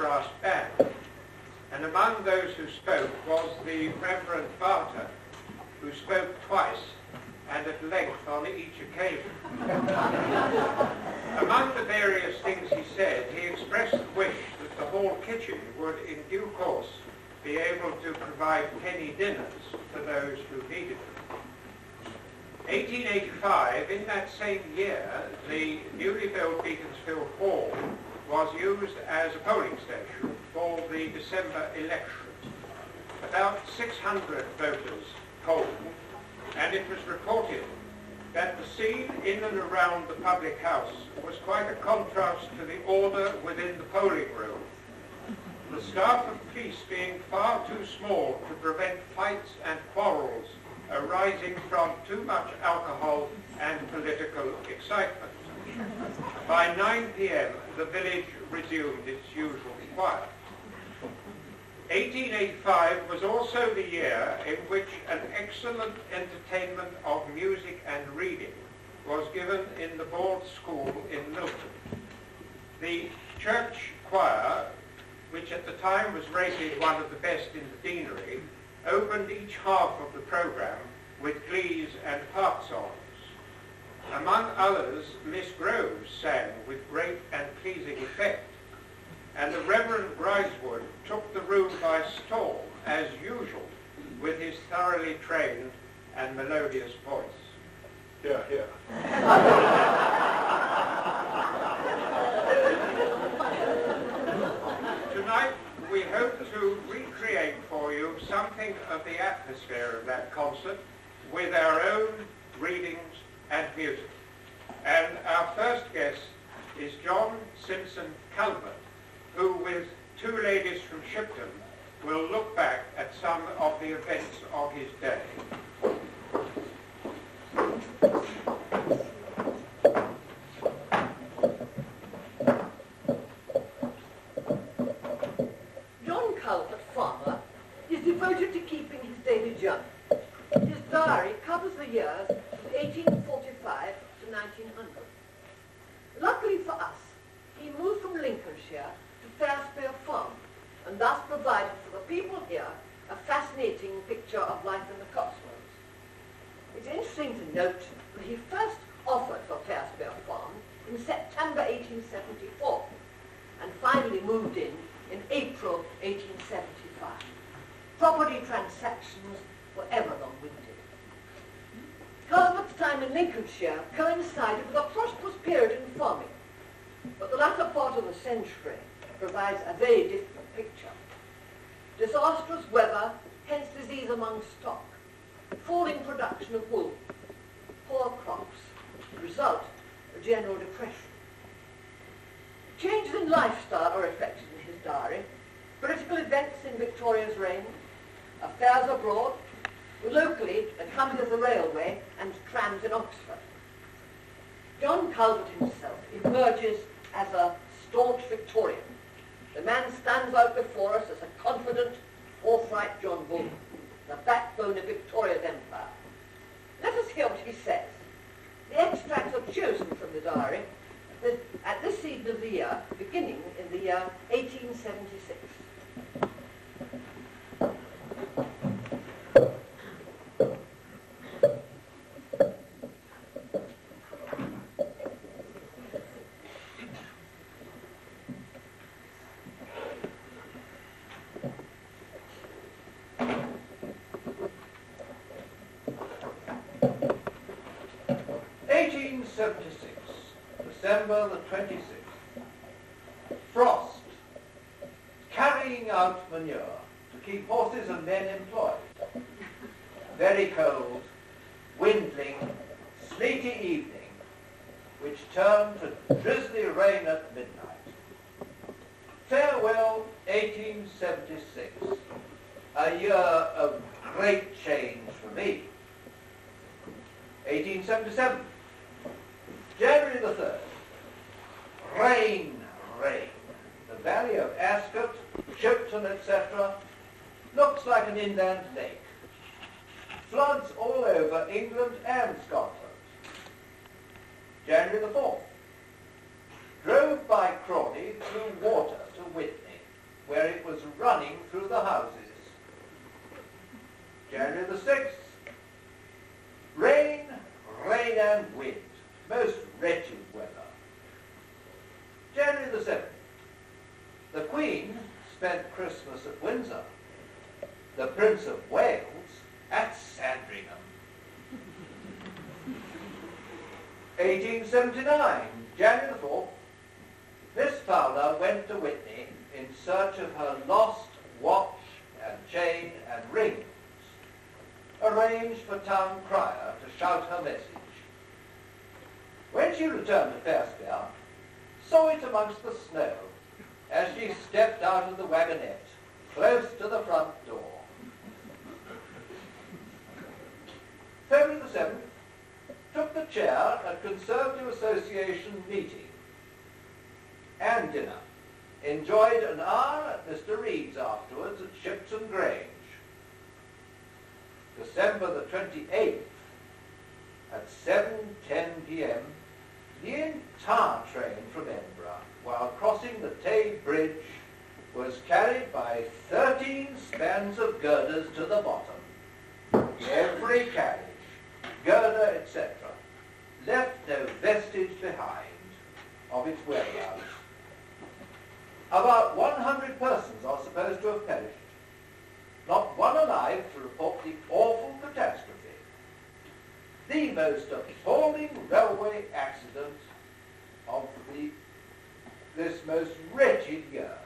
brass band. And among those who spoke was the Reverend Barter, who spoke twice and at length on each occasion. Among the various things he said, he expressed the wish that the hall kitchen would in due course be able to provide penny dinners for those who needed them. 1885, in that same year, the newly built Beaconsfield Hall was used as a polling station for the December election. About 600 voters polled, and it was reported that the scene in and around the public house was quite a contrast to the order within the polling room. The staff of police being far too small to prevent fights and quarrels arising from too much alcohol and political excitement. By 9 p.m. the village resumed its usual quiet. 1885 was also the year in which an excellent entertainment of music and reading was given in the board school in Milton. The church choir, which at the time was rated one of the best in the deanery, opened each half of the programme with glees and part songs. Among others, Miss Groves sang with great and pleasing effect, and the Reverend Wychwoods took the room by storm, as usual, with his thoroughly trained and melodious voice. Hear, hear. Tonight, we hope to recreate for you something of the atmosphere of that concert with our own readings and music. And our first guest is John Simpson Calvert, who, with two ladies from Shipton, will look back at some of the events of his day. John Calvert, farmer, is devoted to keeping his daily journal. His diary covers the years of 1845 to 1900. Luckily for us, he moved from Lincolnshire to Fairspere Farm, and thus provided for the people here a fascinating picture of life in the Cotswolds. It's interesting to note that he first offered for Fairspere Farm in September 1874, and finally moved in April 1875. Property transactions were ever long-winded. Calvert's time in Lincolnshire coincided with a prosperous period in farming, but the latter part of the century provides a very different picture. Disastrous weather, hence disease among stock, falling production of wool, poor crops, result, a general depression. Changes in lifestyle are reflected in his diary, political events in Victoria's reign, affairs abroad, locally accompanied the railway and trams in Oxford. John Calvert himself emerges as a staunch Victorian. The man stands out before us as a confident, forthright John Bull, the backbone of Victoria's empire. Let us hear what he says. The extracts are chosen from the diary at this season of the year, beginning in the year 1876. December the 26th. Frost. Carrying out manure to keep horses and men employed. Very cold, windling, sleety evening, which turned to drizzly rain at midnight. Farewell, 1876. A year of great change for me. 1877. January the 3rd. Rain, rain. The valley of Ascot, Shipton, etc. looks like an inland lake. Floods all over England and Scotland. January the 4th. Drove by Crawley through water to Whitney. running through the houses. January the 6th, rain, rain and wind, most wretched weather. January the 7th, the Queen spent Christmas at Windsor, the Prince of Wales at Sandringham. 1879, January the 4th, Miss Fowler went to Whitney in search of her lost watch and chain and rings, arranged for town crier to shout her message. When she returned to Fairspere, saw it amongst the snow as she stepped out of the wagonette, close to the front door. February the 7th, took the chair at Conservative Association meeting and dinner. Enjoyed an hour at Mr. Reed's afterwards at Shipton Grange. December the 28th, at 7:10 p.m., the entire train from Edinburgh, while crossing the Tay Bridge, was carried by 13 spans of girders to the bottom. Every carriage, girder, etc., left no vestige behind of its whereabouts. About 100 persons are supposed to have perished. Not one alive to report the awful catastrophe. The most appalling railway accident of this most wretched year.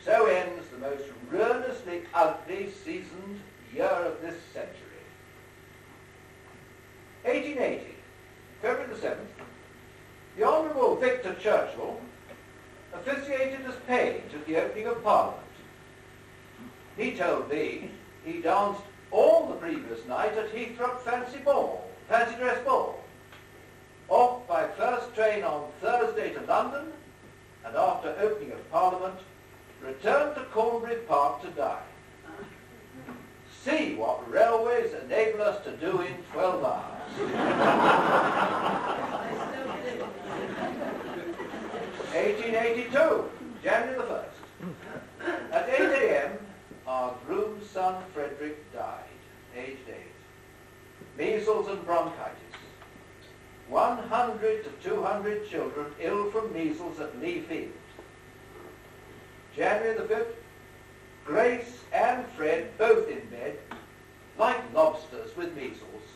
So ends the most ruinously ugly seasoned year of this century. 1880, February the 7th, the Honourable Victor Churchill officiated as page at the opening of Parliament. He told me he danced all the previous night at Heathrow fancy dress ball, off by first train on Thursday to London, and after opening of Parliament, returned to Cornbury Park to dine. See what railways enable us to do in 12 hours. 1882, January the 1st. At 8 a.m., our groom's son Frederick died, aged 8. Measles and bronchitis. 100 to 200 children ill from measles at Lee Field. January the 5th, Grace and Fred both in bed, like lobsters with measles.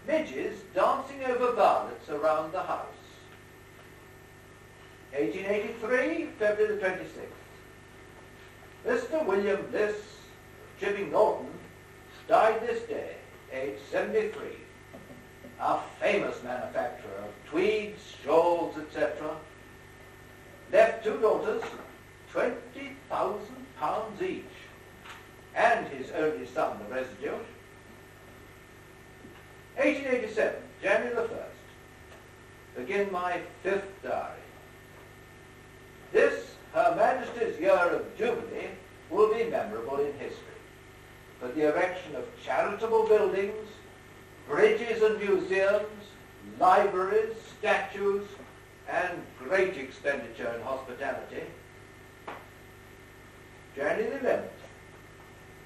Midges dancing over violets around the house. 1883, February the 26th. Mr. William Bliss of Chipping Norton died this day, aged 73. A famous manufacturer of tweeds, shawls, etc. Left 2 daughters, £20,000 each, and his only son the residue. 1887, January the 1st. Begin my 5th diary. This, Her Majesty's Year of Jubilee, will be memorable in history for the erection of charitable buildings, bridges and museums, libraries, statues, and great expenditure in hospitality. January the 11th,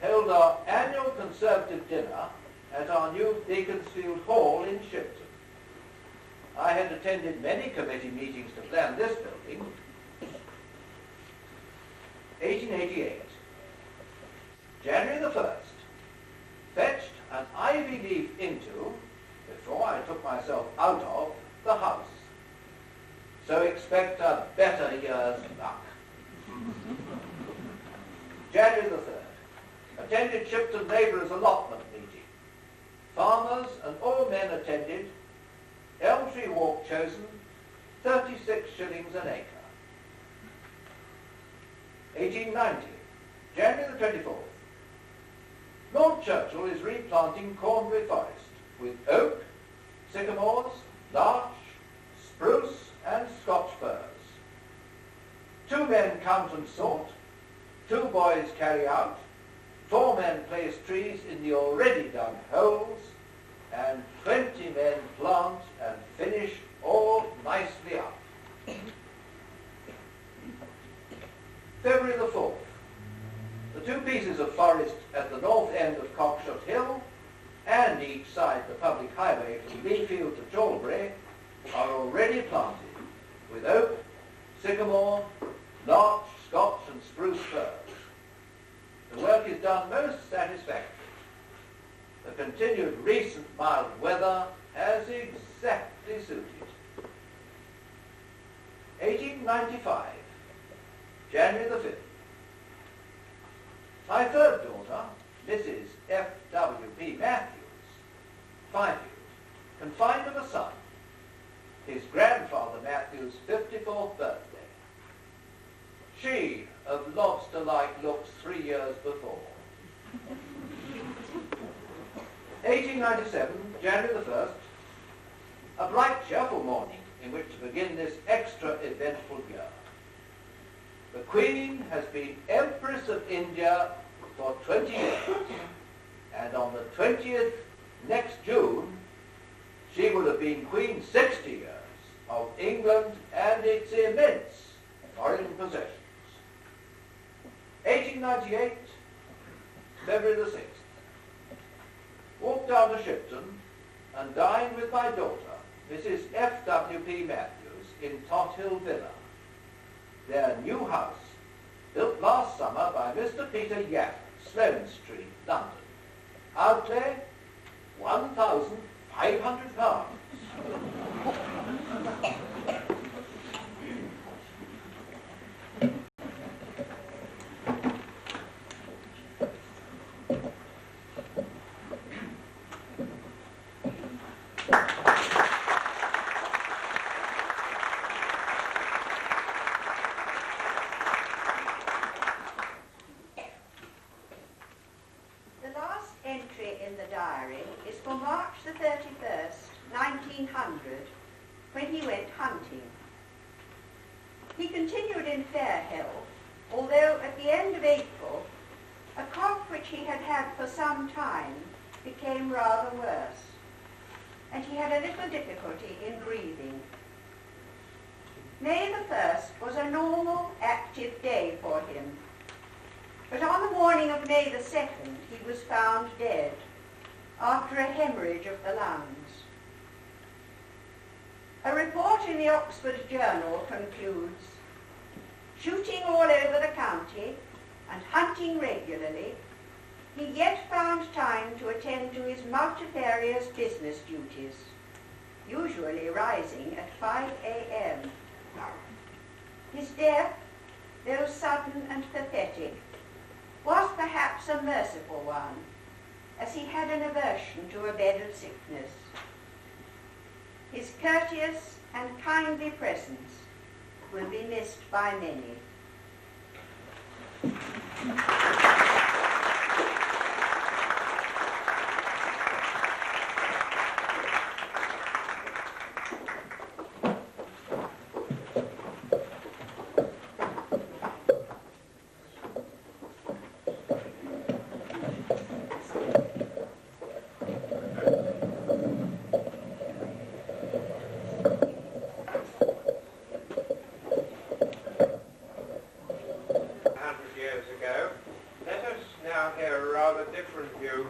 held our annual Conservative dinner at our new Beaconsfield Hall in Shipton. I had attended many committee meetings to plan this building. 1888, January the 1st, fetched an ivy leaf into, before I took myself out of, the house. So expect a better year's luck. January the 3rd, attended Shipton Labourers' allotment meeting. Farmers and all men attended. Elm Tree Walk chosen, 36 shillings an acre. 1890, January the 24th. Lord Churchill is replanting Cornbury Forest with oak, sycamores, larch, spruce and Scotch firs. 2 men count and sort, 2 boys carry out, 4 men place trees in the already dug holes, and 20 men plant and finish all nicely up. February the 4th. The two pieces of forest at the north end of Cockshot Hill and each side the public highway from Leafield to Chalbury are already planted with oak, sycamore, larch, Scotch and spruce firs. The work is done most satisfactorily. The continued recent mild weather has exactly suited. 1895, January the 5th. My third daughter, Mrs. F.W.P. Matthews, 5 years, confined of a son, his grandfather Matthew's 54th birthday. She of lobster-like looks 3 years before. 1897, January the 1st, a bright, cheerful morning in which to begin this extra eventful year. The Queen has been Empress of India for 20 years, and on the 20th next June, she will have been Queen 60 years of England and its immense foreign possessions. 1898, February the 6th. Walked down to Shipton and dined with my daughter, Mrs. F.W.P. Matthews, in Tothill Villa, their new house, built last summer by Mr. Peter Yap, Sloane Street, London. Outlay, £1,500. When he went hunting. He continued in fair health, although at the end of April, a cough which he had had for some time became rather worse, and he had a little difficulty in breathing. May the 1st was a normal, active day for him, but on the morning of May the 2nd, he was found dead after a hemorrhage of the lungs. A report in the Oxford Journal concludes, shooting all over the county and hunting regularly, he yet found time to attend to his multifarious business duties, usually rising at 5 a.m. His death, though sudden and pathetic, was perhaps a merciful one, as he had an aversion to a bed of sickness. His courteous and kindly presence will be missed by many.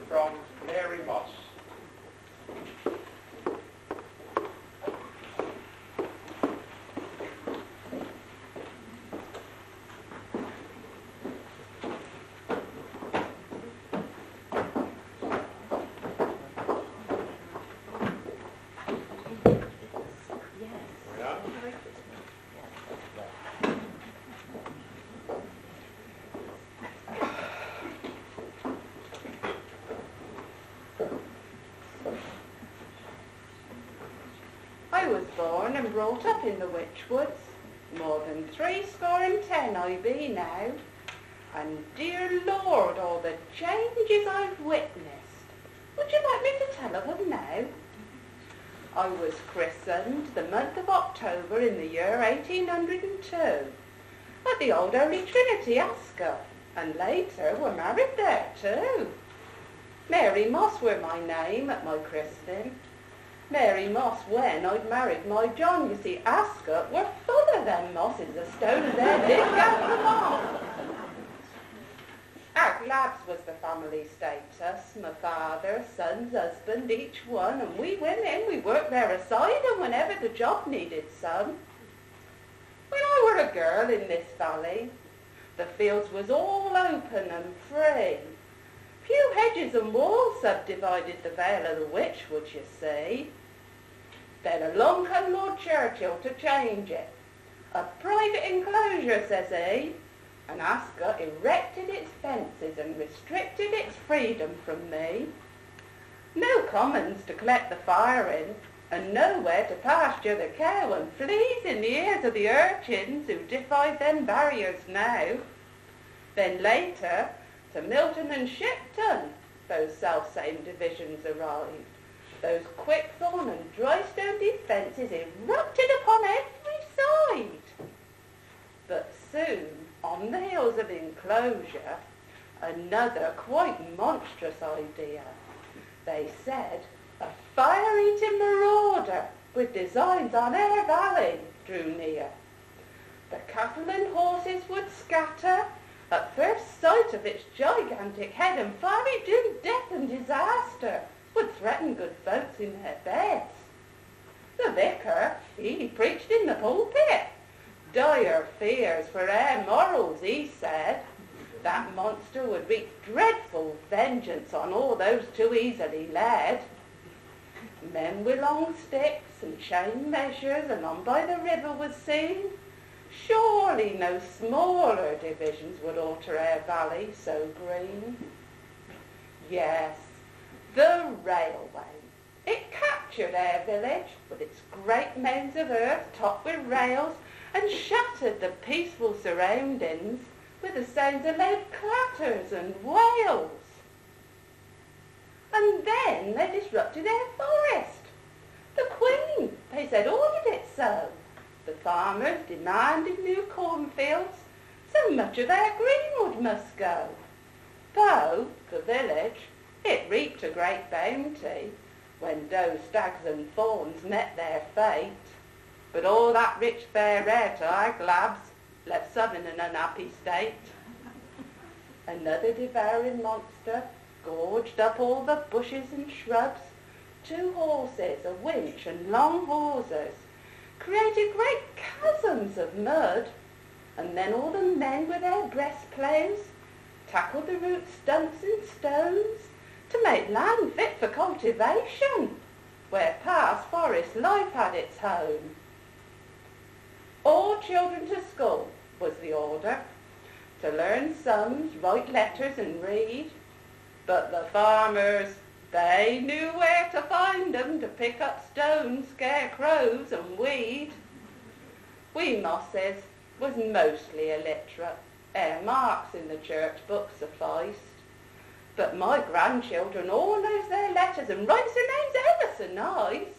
From Mary Moss. I was born and brought up in the Wychwoods. More than 70 I be now. And dear Lord, all the changes I've witnessed. Would you like me to tell of them now? I was christened the month of October in the year 1802 at the Old Holy Trinity, Ascot, and later were married there too. Mary Moss were my name at my christening. Mary Moss when I'd married my John. You see, Ascot were full of them Mosses, a stone of their big out them all. Glabbs was the family status. My father, sons, husband, each one, and we women, we worked there aside and whenever the job needed some. When I were a girl in this valley, the fields was all open and free. Few hedges and walls subdivided the vale of the Wychwoods, you see. Then along come Lord Churchill to change it. A private enclosure, says he, and Ascot erected its fences and restricted its freedom from me. No commons to collect the fire in, and nowhere to pasture the cow, and fleas in the ears of the urchins who defied them barriers now. Then later, to Milton and Shipton, those self-same divisions arrived. Those quickthorn and drystone defences erupted upon every side. But soon, on the heels of enclosure, another quite monstrous idea. They said a fire-eating marauder with designs on Ayr Valley drew near. The cattle and horses would scatter at first sight of its gigantic head, and fiery doom, death and disaster would threaten good folks in their beds. The vicar, he preached in the pulpit. Dire fears for our morals, he said. That monster would wreak dreadful vengeance on all those too easily led. Men with long sticks and chain measures along by the river was seen. Surely no smaller divisions would alter our valley so green. Yes, the railway. It captured our village with its great mounds of earth topped with rails, and shattered the peaceful surroundings with the sounds of loud clatters and wails. And then they disrupted our forest. The Queen, they said, ordered it so. The farmers demanded new cornfields, so much of their greenwood must go. Though the village, it reaped a great bounty when doe, stags and fawns met their fate. But all that rich fair air to our Glabbs left some in an unhappy state. Another devouring monster gorged up all the bushes and shrubs. 2 horses, a winch and long hawsers created great chasms of mud, and then all the men with their breastplows tackled the root stumps and stones to make land fit for cultivation, where past forest life had its home. All children to school was the order, to learn sums, write letters and read. But the farmers, they knew where to find them to pick up stones, scare crows and weed. We Mosses was mostly illiterate, ere marks in the church book sufficed. But my grandchildren all knows their letters and writes their names ever so nice.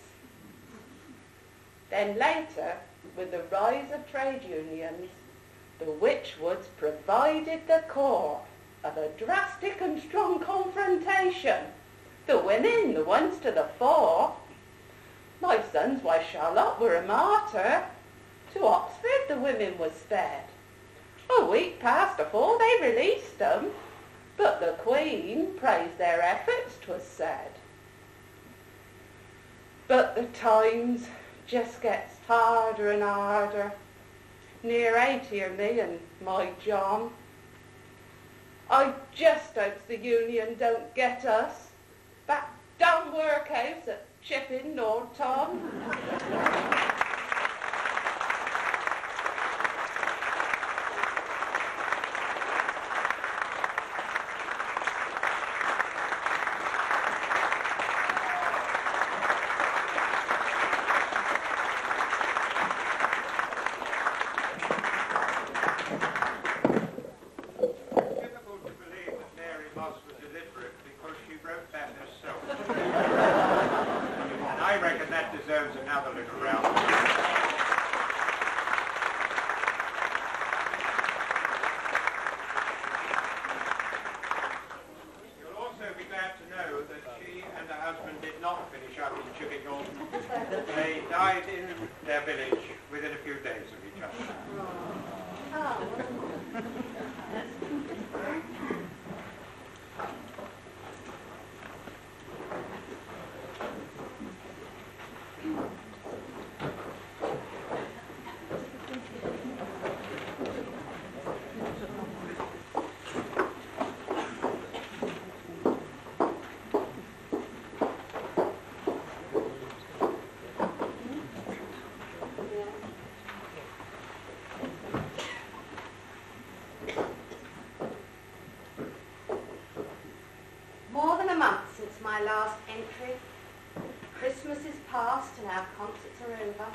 Then later, with the rise of trade unions, the Wychwoods provided the core of a drastic and strong confrontation. The women, the ones to the fore. My son's wife Charlotte were a martyr. To Oxford the women was sped. A week passed afore they released them, but the Queen praised their efforts, 'twas said. But the times just gets harder and harder. Near 80 of me and my John. I just hopes the union don't get us. That damn workhouse at Chipping, Lord Tom. They died in their village within a few days of each other. my last entry. Christmas is past and our concerts are over.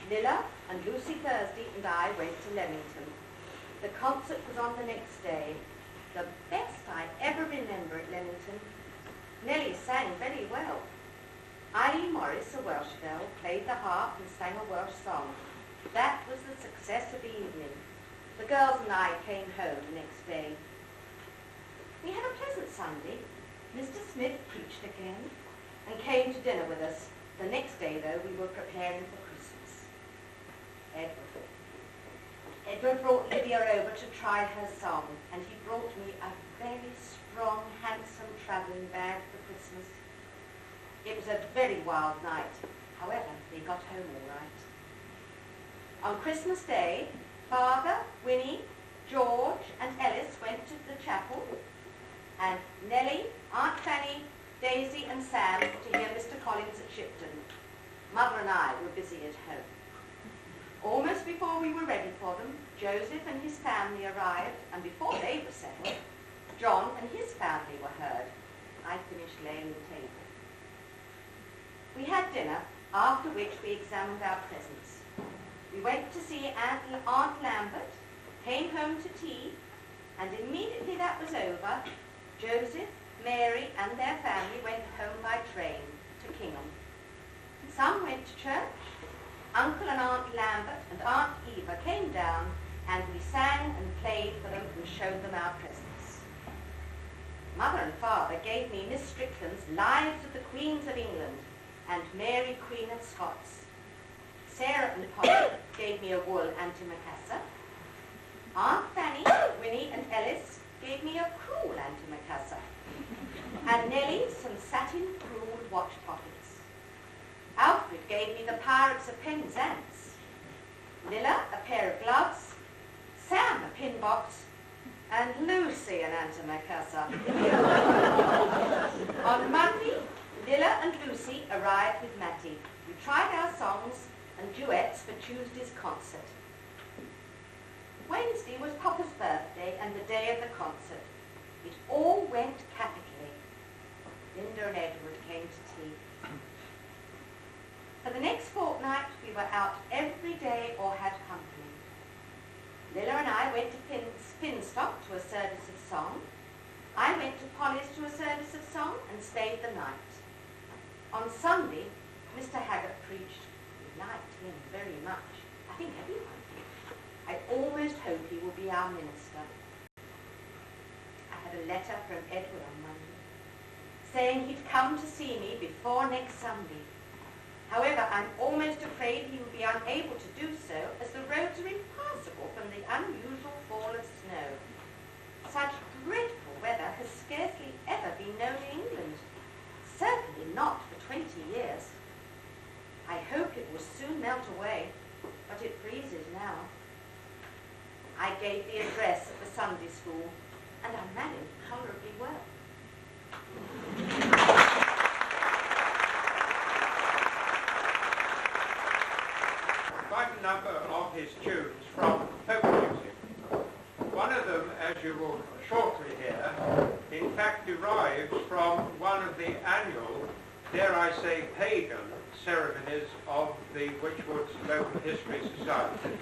Lilla and Lucy Thursday and I went to Leamington. The concert was on the next day. The best I ever remember at Leamington. Nellie sang very well. Eileen Morris, a Welsh girl, played the harp and sang a Welsh song. That was the success of the evening. The girls and I came home the next day. We had a pleasant Sunday. Mr. Smith preached again and came to dinner with us. The next day, though, we were preparing for Christmas. Edward brought Lydia over to try her song, and he brought me a very strong, handsome travelling bag for Christmas. It was a very wild night. However, we got home all right. On Christmas Day, Father, Winnie, George and Ellis went to the chapel, and Nellie, Aunt Fanny, Daisy and Sam to hear Mr. Collins at Shipton. Mother and I were busy at home. Almost before we were ready for them, Joseph and his family arrived, and before they were settled, John and his family were heard. I finished laying the table. We had dinner, after which we examined our presents. We went to see Aunt Lambert, came home to tea, and immediately that was over, Joseph, Mary and their family went home by train to Kingham. Some went to church. Uncle and Aunt Lambert and Aunt Eva came down, and we sang and played for them and showed them our presents. Mother and Father gave me Miss Strickland's Lives of the Queens of England and Mary Queen of Scots. Sarah and Polly gave me a wool antimacassar. Aunt Fanny, Winnie and Ellis gave me a crewel antimacassar. And Nellie some satin-creweled watch pockets. Alfred gave me the Pirates of Penzance. Lilla a pair of gloves, Sam a pin box, and Lucy an antimacassar. On Monday, Lilla and Lucy arrived with Matty. We tried our songs and duets for Tuesday's concert. Wednesday was Papa's birthday and the day of the concert. It all went capitally. Linda and Edward came to tea. For the next fortnight, we were out every day or had company. Lilla and I went to Finstock to a service of song. I went to Polly's to a service of song and stayed the night. On Sunday, Mr. Haggart preached. We liked him very much. I think everyone did. I almost hope he will be our minister. I had a letter from Edward on Monday, saying he'd come to see me before next Sunday. However, I'm almost afraid he will be unable to do so, as the roads are impassable from the unusual fall of snow. Such dreadful weather has scarcely ever been known in England. Certainly not for 20 years. I hope it will soon melt away, but it freezes now. I gave the address of the Sunday school, and I managed tolerably well. Quite a number of his tunes from folk music. One of them, as you will shortly hear, in fact derives from one of the annual, dare I say pagan, ceremonies of the Wychwoods Local History Society.